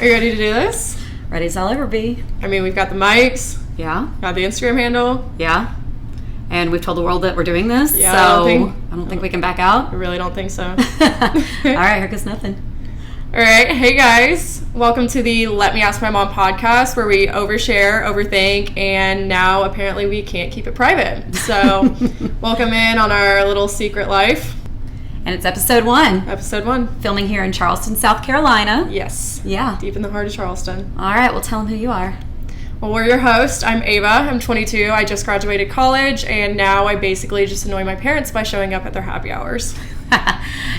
Are you ready to do this? Ready as I'll ever be. I mean, we've got the mics. Yeah. Got the Instagram handle. Yeah. And we've told the world that we're doing this. Yeah, so I don't think we can back out. I really don't think so. All right, here goes nothing. All right. Hey, guys. Welcome to the Let Me Ask My Mom podcast, where we overshare, overthink, and now apparently we can't keep it private. So welcome in on our little secret life. And it's episode 1. Episode 1. Filming here in Charleston, South Carolina. Yes. Yeah. Deep in the heart of Charleston. All right. Well, tell them who you are. Well, we're your host. I'm Ava. I'm 22. I just graduated college, and now I basically just annoy my parents by showing up at their happy hours.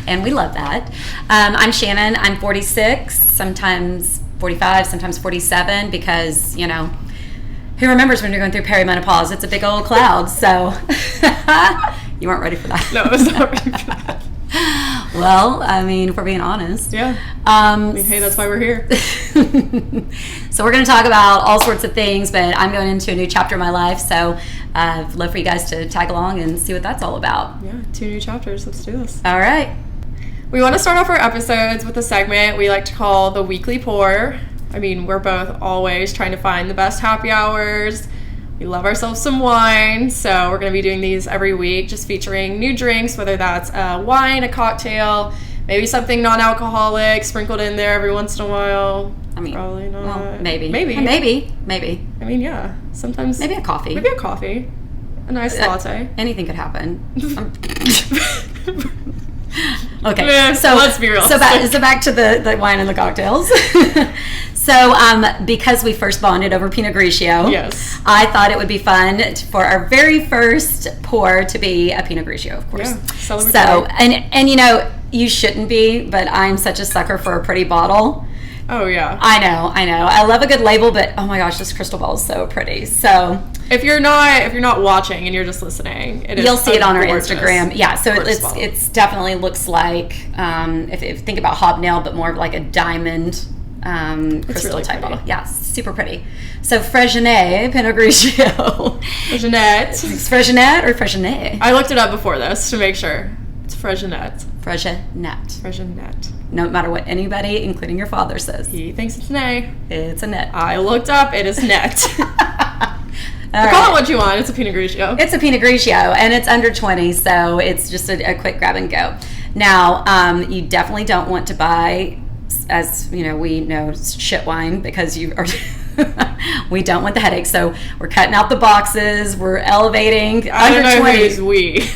And we love that. I'm Shannon. I'm 46, sometimes 45, sometimes 47, because, you know, who remembers when you're going through perimenopause? It's a big old cloud, so you weren't ready for that. No, I was not ready for that. Well, I mean, if we're being honest. Yeah. I mean, hey, that's why we're here. So we're going to talk about all sorts of things, but I'm going into a new chapter of my life, so I'd love for you guys to tag along and see what that's all about. Yeah, 2 new chapters. Let's do this. All right. We want to start off our episodes with a segment we like to call the Weekly Pour. I mean, we're both always trying to find the best happy hours. We love ourselves some wine, so we're going to be doing these every week, just featuring new drinks, whether that's a wine, a cocktail, maybe something non-alcoholic sprinkled in there every once in a while. I mean, probably not. Well, maybe. Maybe. I mean, yeah. Sometimes. Maybe a coffee. Maybe a coffee. A nice latte. Anything could happen. Okay. Yeah, so let's be real. So back to the wine and the cocktails. So because we first bonded over Pinot Grigio, yes, I thought it would be fun for our very first pour to be a Pinot Grigio, of course. Yeah, celebratory. So and you know, you shouldn't be, but I'm such a sucker for a pretty bottle. Oh yeah. I know. I love a good label, but oh my gosh, this crystal ball is so pretty. So if you're not watching and you're just listening, you'll see it on our gorgeous, Instagram. Yeah, so it's definitely looks like if you think about hobnail, but more of like a diamond crystal really type pretty. bottle. Yeah, super pretty. So Freixenet Pinot Grigio. Freixenet. Freixenet or Freixenet? I looked it up before this to make sure. It's Freixenet. Freixenet. No matter what anybody, including your father, says. He thinks it's nay. It's a net. I looked up. It is net. All Call it what you want. It's a Pinot Grigio. It's a Pinot Grigio, and it's under 20, so it's just a quick grab and go. Now, you definitely don't want to buy, as you know, we know, shit wine, because you are. We don't want the headache, so we're cutting out the boxes. We're elevating. I under don't know 20. who's we.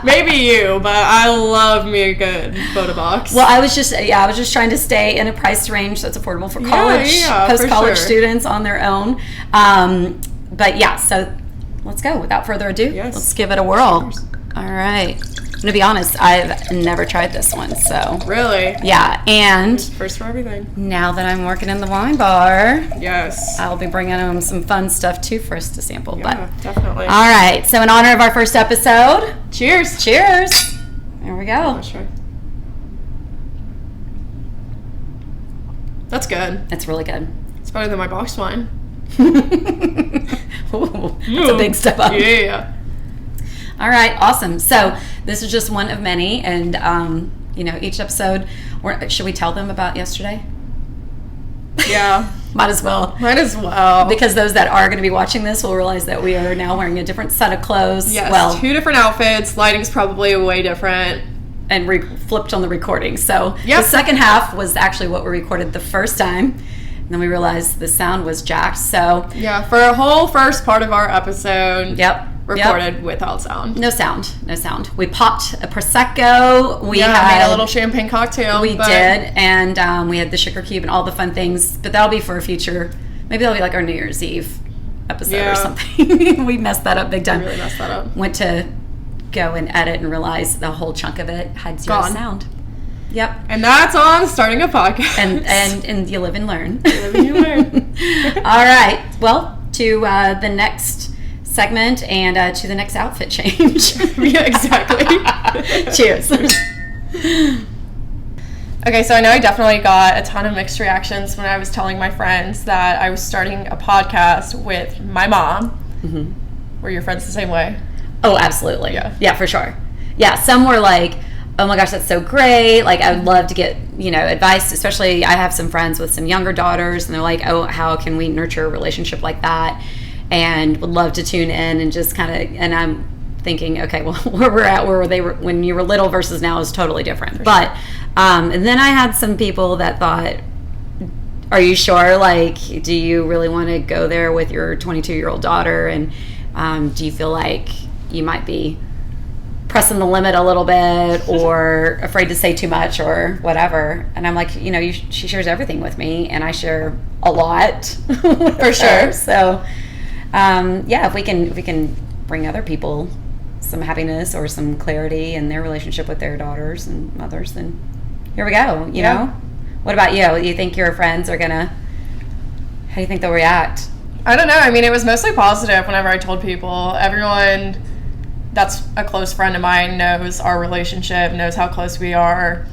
Maybe you, but I love me a good photo box. Well, I was just trying to stay in a price range that's affordable for college, post-college students on their own. But yeah, so let's go. Without further ado, let's give it a whirl. Cheers. All right. I'm going to be honest, I've never tried this one, so. Really? Yeah, and. First for everything. Now that I'm working in the wine bar. Yes. I'll be bringing them some fun stuff too for us to sample. Yeah, definitely. All right, so in honor of our first episode. Cheers. Cheers. There we go. Let's try. That's good. It's really good. It's better than my boxed wine. Ooh, that's a big step up. Yeah. All right, awesome. So this is just one of many, and you know, each episode. Should we tell them about yesterday? Yeah. Might as well. Because those that are going to be watching this will realize that we are now wearing a different set of clothes. Yes, well, 2 different outfits. Lighting's probably way different. And flipped on the recording. So the second half was actually what we recorded the first time. And then we realized the sound was jacked. So yeah, for a whole first part of our episode. Yep. Recorded without sound. No sound. We popped a Prosecco. We made a little champagne cocktail. We did, and we had the sugar cube and all the fun things. But that'll be for a future. Maybe that'll be like our New Year's Eve episode or something. We messed that up big time. We really messed that up. Went to go and edit and realized the whole chunk of it had zero sound. Yep. And that's on starting a podcast. And you live and learn. You live and you learn. All right. Well, to the next segment and to the next outfit change. Yeah, exactly. Cheers. Okay, so I know I definitely got a ton of mixed reactions when I was telling my friends that I was starting a podcast with my mom. Were your friends the same way? Oh, absolutely. Yeah. Yeah, for sure. Yeah, some were like, oh my gosh, that's so great. Like, I would love to get, advice, especially I have some friends with some younger daughters, and they're like, oh, how can we nurture a relationship like that? And would love to tune in and just kind of, and I'm thinking, okay, well, where we're at, where they were when you were little versus now is totally different. But, and then I had some people that thought, are you sure? Like, do you really want to go there with your 22-year-old daughter? And do you feel like you might be pressing the limit a little bit, or afraid to say too much, or whatever? And I'm like, she shares everything with me, and I share a lot for sure. So, if we can bring other people some happiness or some clarity in their relationship with their daughters and mothers, then here we go. You know. What about you? Do you think your friends are gonna? How do you think they'll react? I don't know. I mean, it was mostly positive whenever I told people. Everyone that's a close friend of mine knows our relationship, knows how close we are.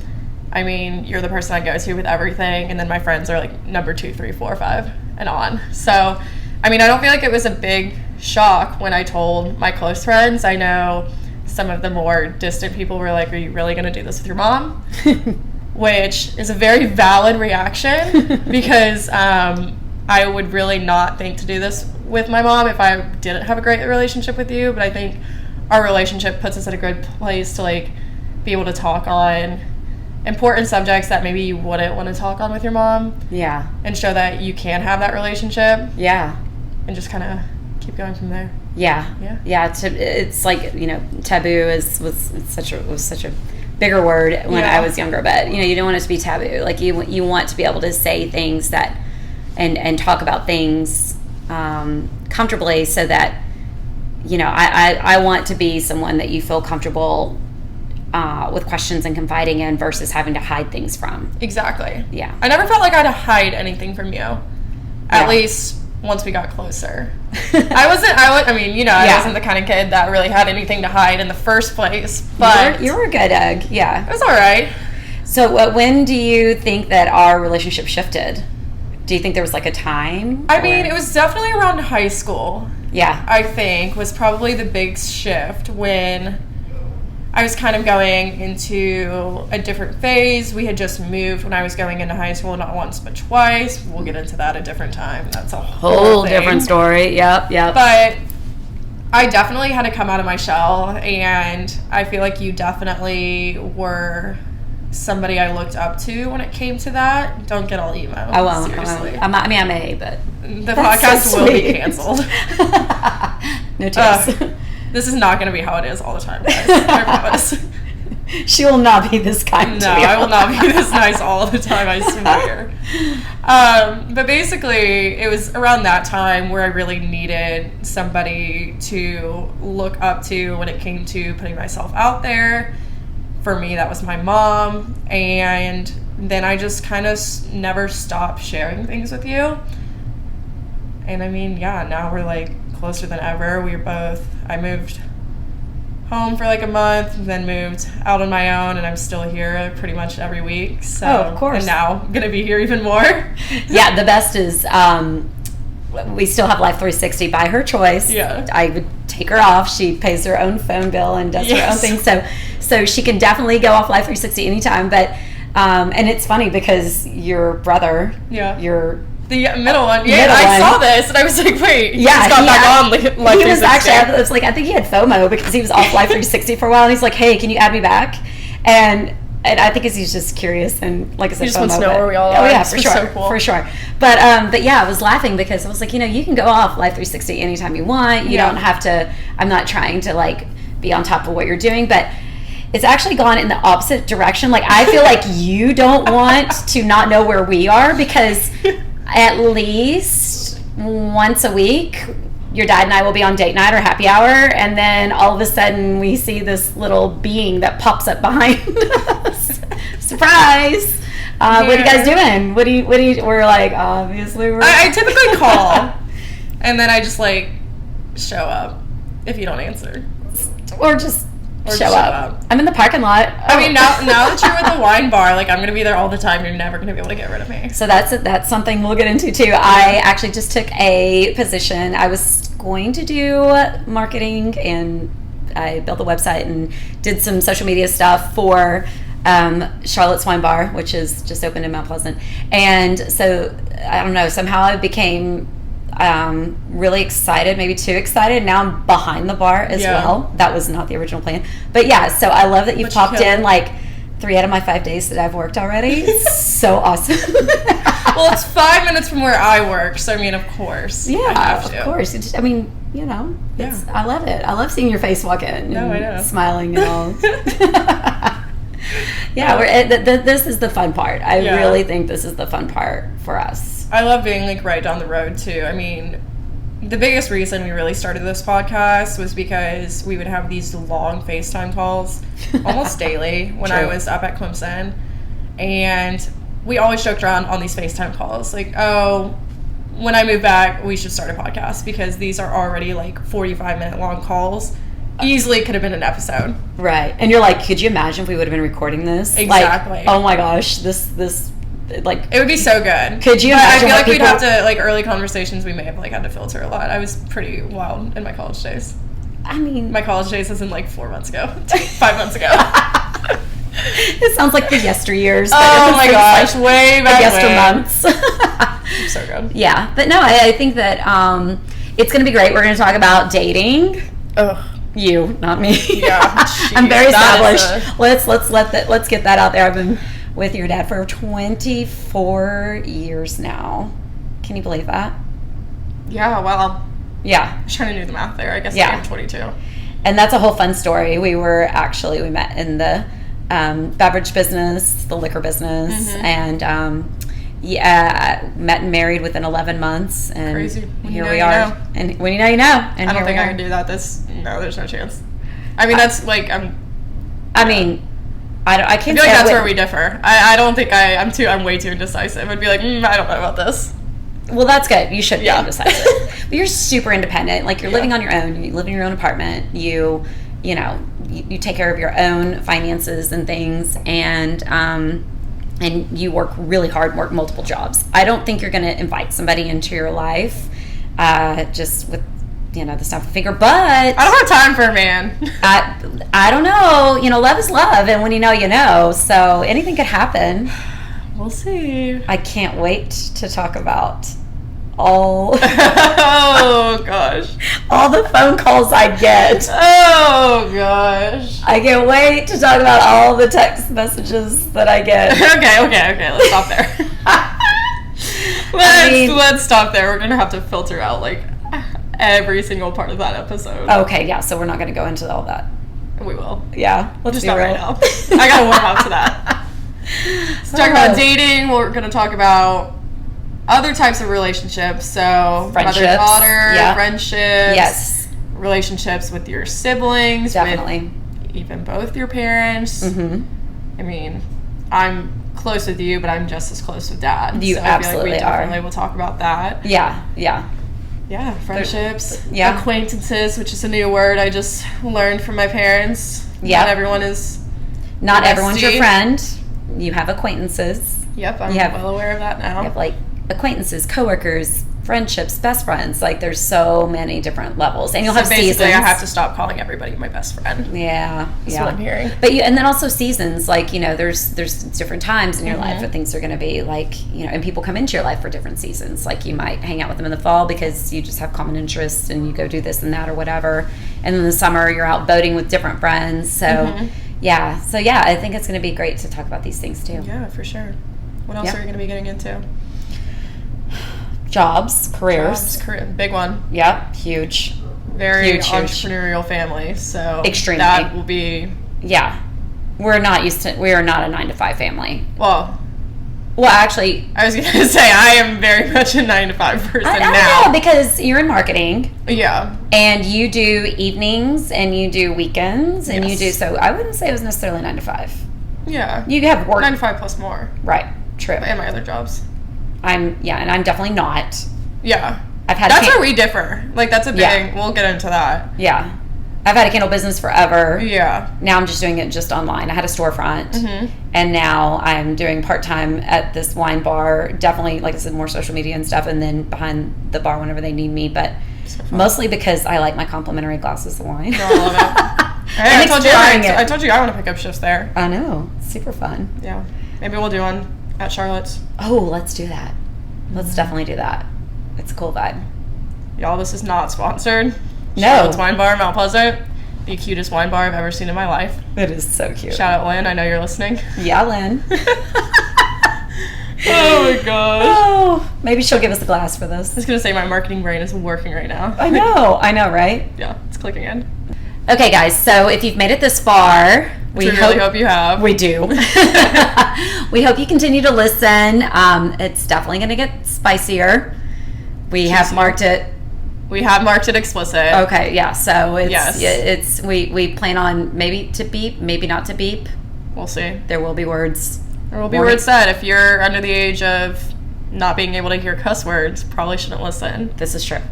I mean, you're the person I go to with everything, and then my friends are like number 2, 3, 4, 5, and on. So, I mean, I don't feel like it was a big shock when I told my close friends. I know some of the more distant people were like, are you really going to do this with your mom? Which is a very valid reaction, because I would really not think to do this with my mom if I didn't have a great relationship with you. But I think our relationship puts us at a good place to like be able to talk on important subjects that maybe you wouldn't want to talk on with your mom. Yeah. And show that you can have that relationship. Yeah. And just kind of keep going from there. Yeah. It's like, taboo was such a bigger word when I was younger, but you don't want it to be taboo. Like, you want to be able to say things that and talk about things comfortably, so that I want to be someone that you feel comfortable with questions and confiding in, versus having to hide things from. Exactly. Yeah. I never felt like I had to hide anything from you. At least once we got closer. I wasn't the kind of kid that really had anything to hide in the first place. But you were a good egg. Yeah. It was all right. So when do you think that our relationship shifted? Do you think there was like a time? I mean, it was definitely around high school. Yeah. I think was probably the big shift, when I was kind of going into a different phase. We had just moved when I was going into high school, not once but twice. We'll get into that a different time. That's a whole different story. Yep. But I definitely had to come out of my shell, and I feel like you definitely were somebody I looked up to when it came to that. Don't get all emo. I won't. Seriously. I may, but the podcast will be canceled. No tips. This is not going to be how it is all the time, guys. I promise. She will not be this kind. No, I will not be this nice all the time, I swear. But basically, it was around that time where I really needed somebody to look up to when it came to putting myself out there. For me, that was my mom. And then I just kind of never stopped sharing things with you. And I mean, now we're like closer than ever. I moved home for like a month, then moved out on my own, and I'm still here pretty much every week. So, of course. And now I'm going to be here even more. Yeah, the best is we still have Life 360 by her choice. Yeah. I would take her off. She pays her own phone bill and does her own thing. So she can definitely go off Life 360 anytime. But and it's funny because your brother, the middle one. Yeah, I saw this and I was like, wait, he just got back on Life 360. He was actually, I think he had FOMO because he was off Life 360 for a while, and he's like, hey, can you add me back? And I think he's just curious, and like I said, he just wants to know where we all are. Oh yeah, for sure, so cool. For sure. But yeah, I was laughing because I was like, you can go off Life 360 anytime you want. You don't have to. I'm not trying to like be on top of what you're doing, but it's actually gone in the opposite direction. Like, I feel like you don't want to not know where we are, because at least once a week your dad and I will be on date night or happy hour, and then all of a sudden we see this little being that pops up behind us. Surprise! What are you guys doing? What do you we're like, obviously we're I typically call and then I just like show up if you don't answer, or just show up. I'm in the parking lot. I mean, now that you're at the wine bar, like, I'm gonna be there all the time. You're never gonna be able to get rid of me. So that's something we'll get into too. I actually just took a position. I was going to do marketing and I built the website and did some social media stuff for Charlotte's Wine Bar, which is just opened in Mount Pleasant. And so I don't know, somehow I became really excited, maybe too excited. Now I'm behind the bar as well. That was not the original plan, but yeah. So I love that you've popped in like 3 out of my 5 days that I've worked already. It's so awesome. Well, it's 5 minutes from where I work, so I mean, of course. Yeah, of course. I mean, you know, I love it. I love seeing your face walk in. No, I know. Smiling and all. This is the fun part. I really think this is the fun part for us. I love being like right down the road too. I mean, the biggest reason we really started this podcast was because we would have these long FaceTime calls almost daily when I was up at Clemson. And we always joked around on these FaceTime calls. Like, oh, when I move back, we should start a podcast because these are already like 45-minute long calls. Easily could have been an episode. Right. And you're like, could you imagine if we would have been recording this? Exactly. Like, oh my gosh, this like it would be so good. Could you I imagine? feel like we'd have to, like, early conversations we may have like had to filter a lot. I was pretty wild in my college days. I mean, my college days was in like 4 months ago. 5 months ago. It sounds like the yesteryears. Oh my gosh, like way back months. So good. Yeah, but no, I think that it's going to be great. We're going to talk about dating. Ugh. You, not me. Yeah, I'm very established. Let's get that out there. I've been with your dad for 24 years now. Can you believe that? Yeah, well. Yeah. I was trying to do the math there. I guess I am 22. And that's a whole fun story. We met in the beverage business, the liquor business, and met and married within 11 months. And crazy. Here we are. Know. And when you know, you know. And I don't think I can do that. No, there's no chance. I mean, that's like I can't. I feel like that's where we differ. I don't think I'm way too indecisive. I'd be like, I don't know about this. Well, that's good. You should be indecisive. But you're super independent. Like, you're living on your own. You live in your own apartment. You take care of your own finances and things, and you work really hard, work multiple jobs. I don't think you're going to invite somebody into your life just with the snap of a finger, but I don't have time for a man. I don't know. Love is love, and when you know, so anything could happen. We'll see. I can't wait to talk about all oh gosh, all the phone calls I get. Oh gosh, I can't wait to talk about all the text messages that I get. Okay, let's stop there. Let's stop there. We're gonna have to filter out like every single part of that episode. Okay, yeah, so we're not gonna go into all that. We will. Yeah, let's just be not real. right now. I gotta warm up to that. Let's talk about dating. We're gonna talk about other types of relationships. So mother-daughter, friendships. Yes. Relationships with your siblings. Definitely. With even both your parents. Mm-hmm. I mean, I'm close with you, but I'm just as close with Dad. You so absolutely I feel like we definitely will talk about that. Yeah. Yeah, friendships, acquaintances, which is a new word I just learned from my parents. Yeah. Not everyone's your friend. You have acquaintances. Yep, I'm well aware of that now. You have like acquaintances, coworkers, friendships, best friends. Like, there's so many different levels, and you'll have seasons. I have to stop calling everybody my best friend. Yeah, that's what I'm hearing. But and then also seasons. Like, there's different times in your life where things are going to be like, and people come into your life for different seasons. Like, you might hang out with them in the fall because you just have common interests and you go do this and that or whatever. And then in the summer you're out boating with different friends. So I think it's going to be great to talk about these things too. Yeah, for sure. What else are you going to be getting into? Careers. Big one. Yep, huge. Very huge entrepreneurial family. So extremely. That will be. Yeah, we are not a 9-to-5 family. Well, actually, I was going to say I am very much a 9-to-5 person now. I know, because you're in marketing. Yeah. And you do evenings and you do weekends and you do, so I wouldn't say it was necessarily 9-to-5. Yeah. You have work. 9-to-5 plus more. Right. True. And my other jobs. And I'm definitely not. Yeah. That's where we differ. Like, that's a big, we'll get into that. Yeah. I've had a candle business forever. Yeah. Now I'm just doing it just online. I had a storefront. And now I'm doing part-time at this wine bar. Definitely, like I said, more social media and stuff. And then behind the bar whenever they need me. But mostly because I like my complimentary glasses of wine. No, I love it. Hey, and exploring it. I told you I want to pick up shifts there. I know. Super fun. Yeah. Maybe we'll do one at Charlotte's. Oh, let's do that. Let's definitely do that. It's a cool vibe. Y'all, this is not sponsored. No. Charlotte's Wine Bar, Mount Pleasant. The cutest wine bar I've ever seen in my life. It is so cute. Shout out Lynn. I know you're listening. Yeah, Lynn. Oh my gosh. Oh, maybe she'll give us a glass for this. I was going to say my marketing brain is working right now. I know, right? Yeah, it's clicking in. Okay, guys, so if you've made it this far, we really hope you have. We do. We hope you continue to listen. It's definitely going to get spicier. We have marked it. We have marked it explicit. Okay, yeah. So yes. We plan on maybe to beep, maybe not to beep. We'll see. There will be words. There will be words said. If you're under the age of not being able to hear cuss words, probably shouldn't listen. This is true.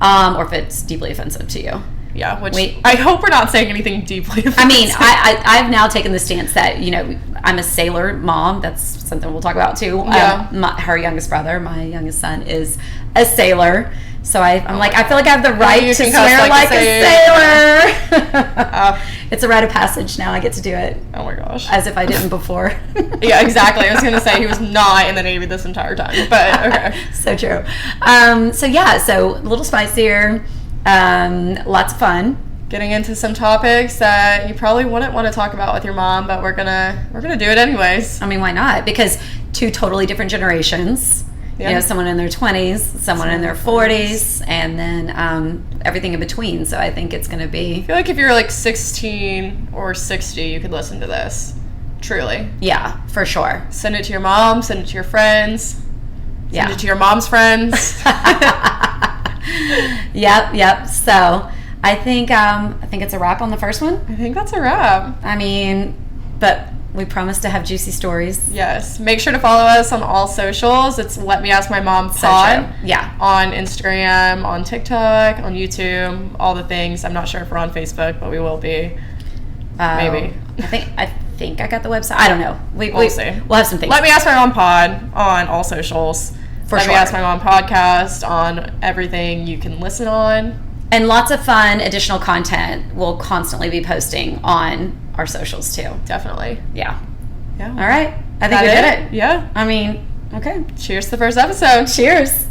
Or if it's deeply offensive to you. Yeah, which I hope we're not saying anything deeply offensive. I mean, I've now taken the stance that, I'm a sailor mom. That's something we'll talk about too. Yeah. Her youngest brother, my youngest son, is a sailor. So I'm like, I feel like I have the right to swear like a sailor. It's a rite of passage now. I get to do it. Oh my gosh. As if I didn't before. Yeah, exactly. I was going to say he was not in the Navy this entire time, but okay. So true. So a little spicier, lots of fun. Getting into some topics that you probably wouldn't want to talk about with your mom, but we're gonna do it anyways. I mean, why not? Because two totally different generations. Yeah. Someone in their 20s, someone in their 40s, and then everything in between. So I think it's going to be... I feel like if you're like 16 or 60, you could listen to this. Truly. Yeah, for sure. Send it to your mom, send it to your friends, send it to your mom's friends. Yep. So I think it's a wrap on the first one. I think that's a wrap. I mean, but... we promise to have juicy stories. Yes. Make sure to follow us on all socials. It's Let Me Ask My Mom Pod. Yeah. On Instagram, on TikTok, on YouTube, all the things. I'm not sure if we're on Facebook, but we will be. Maybe. I think I got the website. I don't know. We'll see. We'll have some things. Let Me Ask My Mom Pod on all socials. Let Me Ask My Mom Podcast on everything you can listen on. And lots of fun additional content we'll constantly be posting on our socials too. Definitely. Yeah. All right. I think we did it. Yeah. I mean, okay. Cheers to the first episode. Cheers.